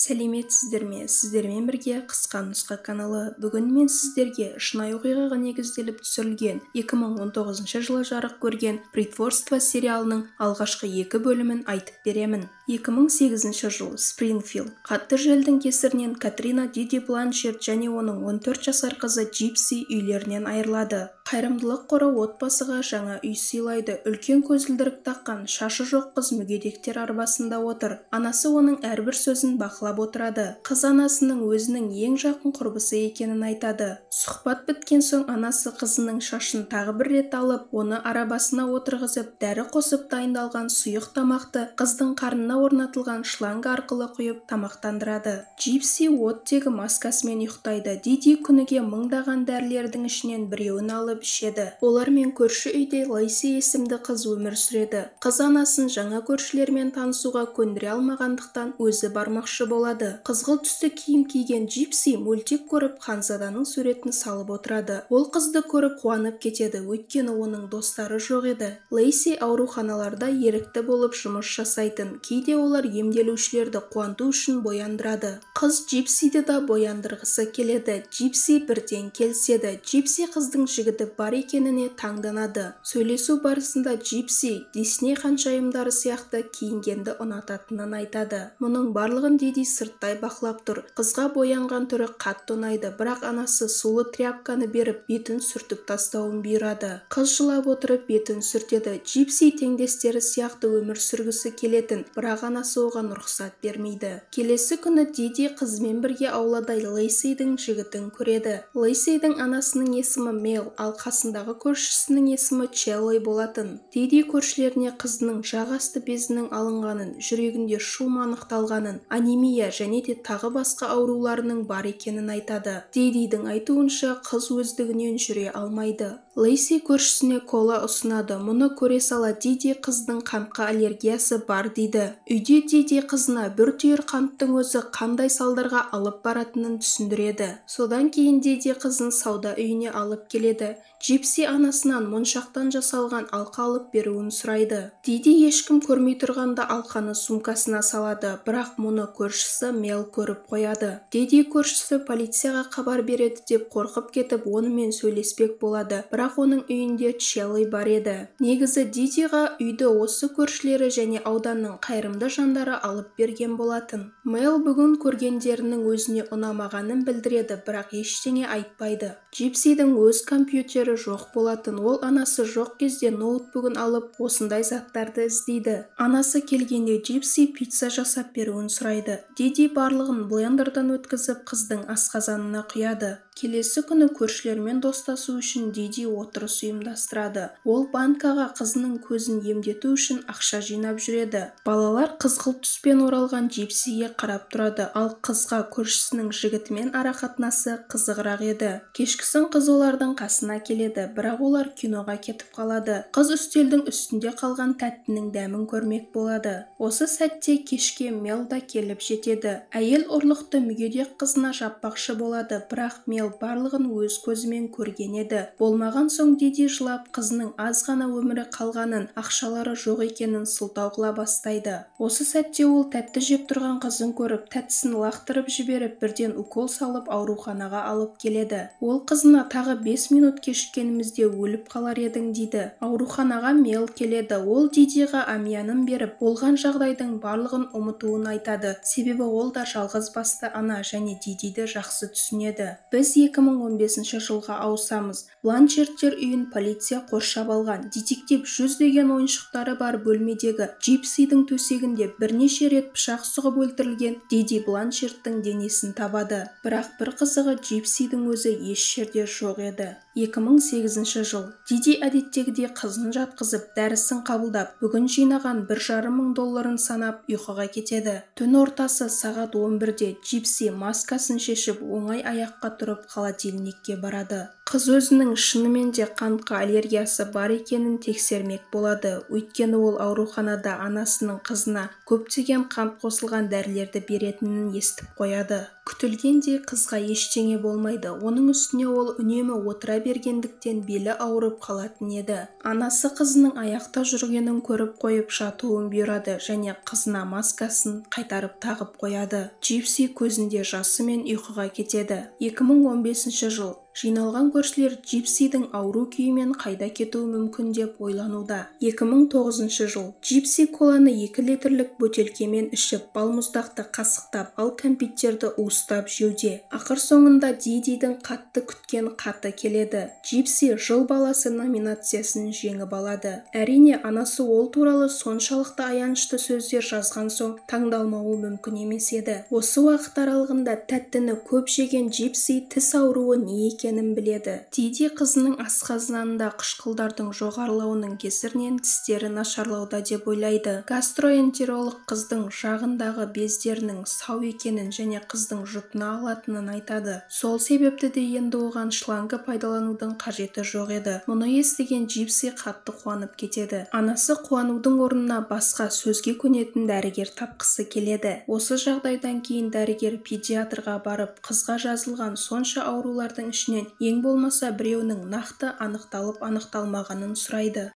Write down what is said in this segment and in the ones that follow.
Сәлеметсіздер ме? Сіздермен бірге қысқа нұсқа каналы. Бүгін мен сіздерге шынайы оқиғаға негізделіп түсірілген 2019 жылы жарық көрген «Притворство» сериалының алғашқы 2 бөлімін айтып беремін. 2008 жыл, Спрингфилд. Қатты желдің кесірінен Катрина Диди Бланшетт және оның 14 жасар қызы Джипси үйлерінен айырылады. Қайырымдылық қоры отбасыға жаңа үй сыйлайды. Үлкен көзілдірік таққан, шашы жоқ қыз мүгедектер арбасында отыр. Анасы оның әрбір сөзін бақылап отырады. Қыз анасының өзінің ең жақын құрбысы екенін айтады. Сұхбат біткен соң анасы қызының шашын тағы бір рет алып, оны арабасына отырғызып, дәрі қосып дайындалған сұйық тамақты қыздың қарнына орнатылған шланг арқылы құйып тамақтандырады. Джипси оттегі маскасымен ұйықтайды. Диди күніге мыңдаған дәрілердің ішінен біреуін алып ішеді. Олармен көрші үйде Лейси есімді қыз өмір сүреді. Қыз анасын жаңа көршілермен танысуға көндіре алмағандықтан өзі бармақшы болады. Қызғылт түсті киім киген Джипси мультик көріп ханзаданың суретін салып отырады. Ол қызды көріп қуанып кетеді, өйткені оның достары жоқ еді. Лейси ауруханаларда ерікті болып жұмыс жасайтын. Кейде олар емделушілерді қуанту үшін бояндырады. Қыз Джипсиді да бояндырғысы келеді. Джипси бірден келіседі. Джипси қыздың жігіті бар екеніне таңданады. Сөйлесу барысында Джипси Дисней ханшайымдары сияқты киінгенді ұнататынын айтады. Мұның барлығын Диди сырттай бақылап тұр. Қызға боянған түрі қатты ұнайды, бірақ анасы сулы тряпканы беріп бетін сүртіп тастауын бұйырады. Қыз жылап отырып бетін сүртеді. Джипси теңдестері сияқты өмір сүргісі келетін, бірақ анасы оған рұқсат бермейді. Келесі күні Диди қызымен бірге аулада Лейсидің жігітін көреді. Лейсидің анасының есімі Мел, ал қасындағы көршісінің есімі Челли болатын. Диди көршілеріне қызының жақ асты безінің алынғанын, жүрегінде шум анықталғанын, анемия және де тағы басқа ауруларының бар екенін айтады. Дидидің айтуынша қыз өздігінен жүре алмайды. Лейси көршісіне кола ұсынады. Мұны көре сала Диди қыздың қантқа аллергиясы бар дейді. Үйде Диди қызына бір түйір қанттың өзі қандай салдарға алып баратынын түсіндіреді. Содан кейін Диди қызын сауда үйіне алып келеді. Джипси анасынан моншақтан жасалған алқа алып беруін сұрайды. Диди ешкім көрмей тұрғанда алқаны сумкасына салады, бірақ мұны көршісі Мел көріп қояды. Диди көршісі полицияға хабар береді деп қорқып кетіп, онымен сөйлеспек болады, бірақ оның үйінде Челли бар еді. Негізі Дидиға үйді осы көршілері және ауданның қайырымды жандары алып берген болатын. Мел бүгін көргендерінің өзіне ұнамағанын білдіреді, бірақ ештеңе айтпайды. Джипсидің өз компьютері жоқ болатын. Ол анасы жоқ кезде ноутбугын алып, осындай заттарды іздейді. Анасы келгенде Джипси пицца жасап беруін сұрайды. Диди барлығын блендерден өткізіп қыздың асқазанына құяды. Келесі күні көршілермен достасу үшін Диди отырыс ұйымдастырады. Ол банкаға қызының көзін емдету үшін ақша жинап жүреді. Балалар қызғылт түспен оралған Джипсиге қарап тұрады, ал қызға көршісінің жігітімен арақатынасы қызығырақ еді. Кешкісін қыз олардың қасына келеді, бірақ олар киноға кетіп қалады. Қыз үстелдің үстінде қалған тәттінің дәмін көрмек болады. Осы сәтте кешке Мел да келіп жетеді. Әйел ұрлықты мүгедек қызына жаппақшы болады, бірақ Мел барлығын өз көзімен көрген еді. Болмаған соң Диди жылап, қызының аз ғана өмірі қалғанын, ақшалары жоқ екенін сылтау қыла бастайды. Осы сәтте ол тәтті жеп тұрған қызын көріп, тәттісін лақтырып жіберіп, бірден укол салып ауруханаға алып келеді. Ол қызына тағы 5 минут кешіккенімізде өліп қалар едің дейді. Ауруханаға Мел келеді. Ол Дидиға амиянын беріп, болған жағдайдың барлығын ұмытуын айтады. Себебі ол да жалғыз басты ана және Дидиді жақсы түсінеді. Біз 2015 жылға ауысамыз. Бланшетттер үйін полиция қоршап алған. Детектив жүздеген ойыншықтары бар бөлмедегі Джипсидің төсегінде бірнеше рет пышақ сұғып өлтірілген Диди Бланшетттің денесін табады. Бірақ бір қызығы Джипсидің өзі еш жерде жоқ еді. 2008 жыл. Диди әдеттегідей қызын жатқызып, дәрісін қабылдап, бүгін жинаған $1,500 санап ұйқыға кетеді. Түн ортасы сағат 11-де Джипси маскасын шешіп, оңай аяққа тұрып холодильникке барады. Қыз өзінің шынымен де қантқа аллергиясы бар екенін тексермек болады. Өйткені ол ауруханада анасының қызына көптеген қант қосылған дәрілерді беретінін естіп қояды. Күтілгендей қызға ештеңе болмайды. Оның үстіне ол үнемі отыра бергендіктен белі ауырып қалатын еді. Анасы қызының аяқта жүргенін көріп қойып жатуын бұйырады және қызына маскасын қайтарып тағып қояды. Джипси көзінде жасымен ұйқыға кетеді. 2015 жыл. Жиналған көршілер Джипсидің ауру күйімен қайда кетуі мүмкін деп ойлануда. 2009 жыл. Джипси коланы 2 литрлік бөтелкемен ішіп, балмұздақты қасықтап, ал кәмпиттерді уыстап жеуде. Ақыр соңында Дидидің қатты күткен хаты келеді. Джипси жыл баласы номинациясын жеңіп алады. Әрине, анасы ол туралы соншалықты аянышты сөздер жазған соң таңдалмауы мүмкін емес еді. Осы уақыт аралығында тәттіні көп жеген Джипси тіс ауруы не екенін біледі. Диди қызының асқазанында қышқылдардың жоғарылауының кесірінен тістері нашарлауда деп ойлайды. Гастроэнтеролог қыздың жағындағы бездерінің сау екенін және қыздың жұтына алатынын айтады. Сол себепті де енді оған шланга пайдаланудың қажеті жоқ еді. Мұны естіген Джипси қатты қуанып кетеді. Анасы қуанудың орнына басқа сөзге көнетін дәрігер тапқысы келеді. Осы жағдайдан кейін дәрігер педиатрға барып, қызға жазылған сонша аурулардың ішінен ең болмаса біреуінің нақты анықталып анықталмағанын сұрайды.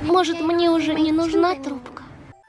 Может, мне уже не нужна трубка?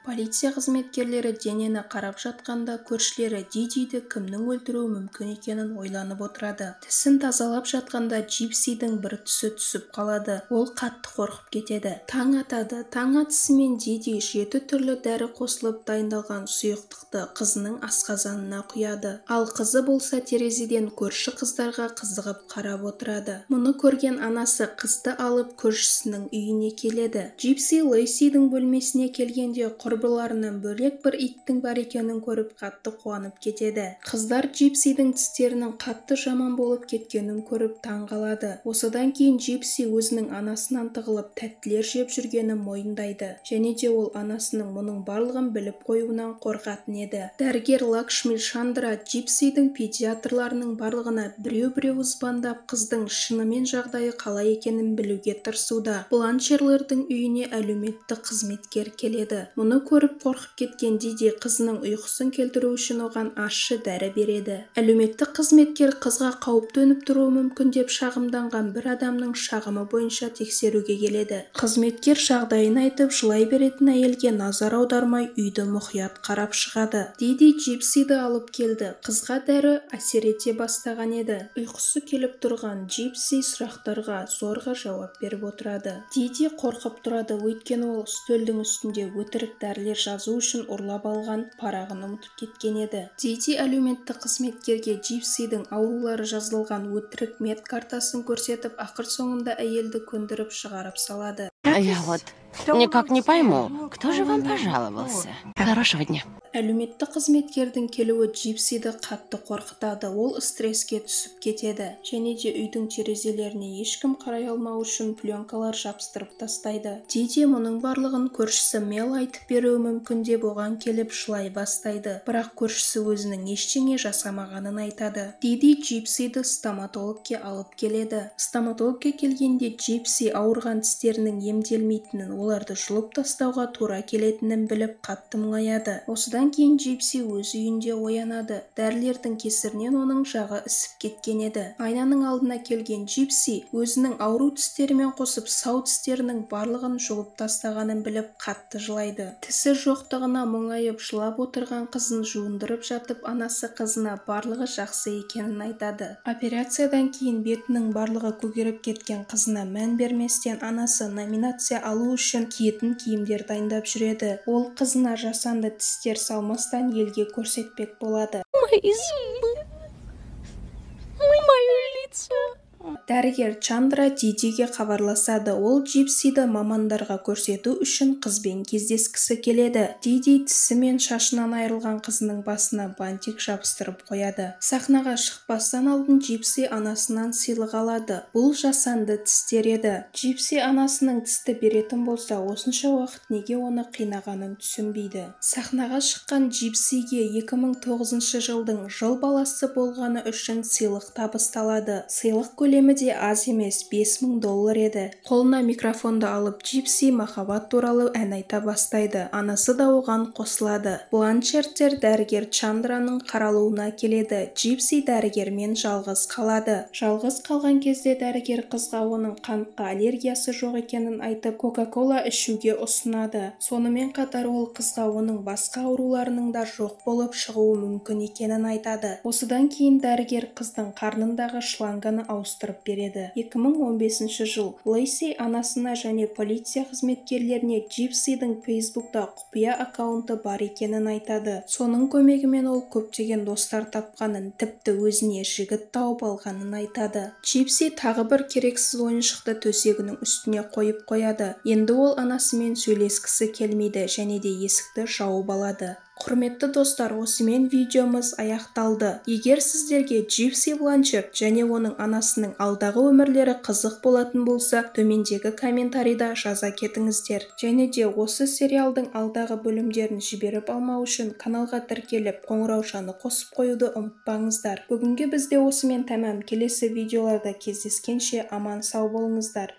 Полиция қызметкерлері денені қарап жатқанда көршілері Дидиді кімнің өлтіруі мүмкін екенін ойланып отырады. Тісін тазалап жатқанда Джипсидің бір түсі түсіп қалады. Ол қатты қорқып кетеді. Таң атады. Таң атысымен Диди 7 түрлі дәрі қосылып дайындалған сұйықтықты қызының асқазанына құяды. Ал қызы болса терезеден көрші қыздарға қызығып қарап отырады. Мұны көрген анасы қызды алып көршісінің үйіне келеді. Джипси Лейсидің бөлмесіне келгенде құрбыларынан бөлек бір иттің бар екенін көріп қатты қуанып кетеді. Қыздар Джипсидің тістерінің қатты жаман болып кеткенін көріп таң қалады. Осыдан кейін Джипси өзінің анасынан тығылып тәттілер жеп жүргенін мойындайды. Және де ол анасының мұның барлығын біліп қоюынан қорқатын еді. Дәрігер Лакшми Шандра Джипсидің педиатрларының барлығына біреу-біреу звондап қыздың шынымен жағдайы қалай екенін білуге тырысуда. Бланчерлердің үйіне әлеуметтік қызметкер келеді. Мұны көріп қорқып кеткен Диди қызының ұйқысын келтіру үшін оған ащы дәрі береді. Әлеуметтік қызметкер қызға қауіп төніп тұруы мүмкін деп шағымданған бір адамның шағымы бойынша тексеруге келеді. Қызметкер жағдайын айтып, жылай беретін әйелге назар аудармай үйді мұқият қарап шығады. Диди Джипсиді алып келді. Қызға дәрі әсер ете бастаған еді. Ұйқысы келіп тұрған Джипси сұрақтарға зорға жауап беріп отырады. Диди қорқып тұрады, өйткені ол үстелдің үстінде өтірік дәрілер жазу үшін ұрлап алған парағын ұмытып кеткен еді. Диди әлеуметтік қызметкерге Джипсидің аурулары жазылған өтірік медкартасын көрсетіп, ақыр соңында әйелді көндіріп шығарып салады. Я вот никак не пойму, кто же вам пожаловался? Хорошего дня. Әлеуметтік қызметкердің келуі Джипсиді қатты қорқытады. Ол стресске түсіп кетеді. Және де үйдің терезелеріне ешкім қарай алмау үшін пленкалар жабыстырып тастайды. Диди мұның барлығын көршісі Мел айтып беруі мүмкін деп оған келіп жылай бастайды. Бірақ көршісі өзінің ештеңе жасамағанын айтады. Диди Джипсиді стоматологке алып келеді. Стоматологке келгенде Джипси ауырған тістерінің емделмейтінін, оларды жұлып тастауға тура келетінін біліп қатты мұңаяды. Осыдан кейін Джипси өз үйінде оянады. Дәрілердің кесірінен оның жағы ісіп кеткен еді. Айнаның алдына келген Джипси өзінің ауру тістерімен қосып сау тістерінің барлығын жұлып тастағанын біліп қатты жылайды. Тісі жоқтығына мұңайып жылап отырған қызын жуындырып жатып, анасы қызына барлығы жақсы екенін айтады. Операциядан кейін бетінің барлығы көгеріп кеткен қызына мән берместен анасы номинация алу үшін киетін киімдер дайындап жүреді. Ол қызына жасанды тістер салмастан елге көрсетпек болады. Мои зубы, мое лицо. Дәрігер Чандра Дидиге хабарласады. Ол Джипсиді мамандарға көрсету үшін қызбен кездескісі келеді. Диди тісі мен шашынан айырылған қызының басына бантик жабыстырып қояды. Сахнаға шықпастан алдын Джипси анасынан сыйлық алады. Бұл жасанды тістер еді. Джипси анасының тісті беретін болса, осынша уақыт неге оны қинағанын түсінбейді. Сахнаға шыққан Джипсиге 2009 жылдың жыл баласы болғаны үшін сыйлық табысталады. Сыйлық көлемі көлемі де аз емес, $5000 еді. Қолына микрофонды алып, Джипси махаббат туралы ән айта бастайды. Анасы да оған қосылады. Бланчеттер дәрігер Чандраның қаралуына келеді. Джипси дәрігермен жалғыз қалады. Жалғыз қалған кезде дәрігер қызға оның қантқа аллергиясы жоқ екенін айтып, Кока-кола ішуге ұсынады. Сонымен қатар ол қызға оның басқа ауруларының да жоқ болып шығуы мүмкін екенін айтады. Осыдан кейін дәрігер қыздың қарнындағы шланганы ауыстырып береді. 2015 жыл. Лейси анасына және полиция қызметкерлеріне Джипсидің Фейсбукта құпия аккаунты бар екенін айтады. Соның көмегімен ол көптеген достар тапқанын, тіпті өзіне жігіт тауып алғанын айтады. Джипси тағы бір керексіз ойыншықты төсегінің үстіне қойып қояды. Енді ол анасымен сөйлескісі келмейді және де есікті жауып алады. Құрметті достар, осымен видеомыз аяқталды. Егер сіздерге Джипси Бланчетт және оның анасының алдағы өмірлері қызық болатын болса, төмендегі комментарийда жаза кетіңіздер. Және де осы сериалдың алдағы бөлімдерін жіберіп алмау үшін каналға тіркеліп, қоңыраушаны қосып қоюды ұмытпаңыздар. Бүгінге бізде осымен тәмам. Келесі видеоларда кездескенше аман сау болыңыздар.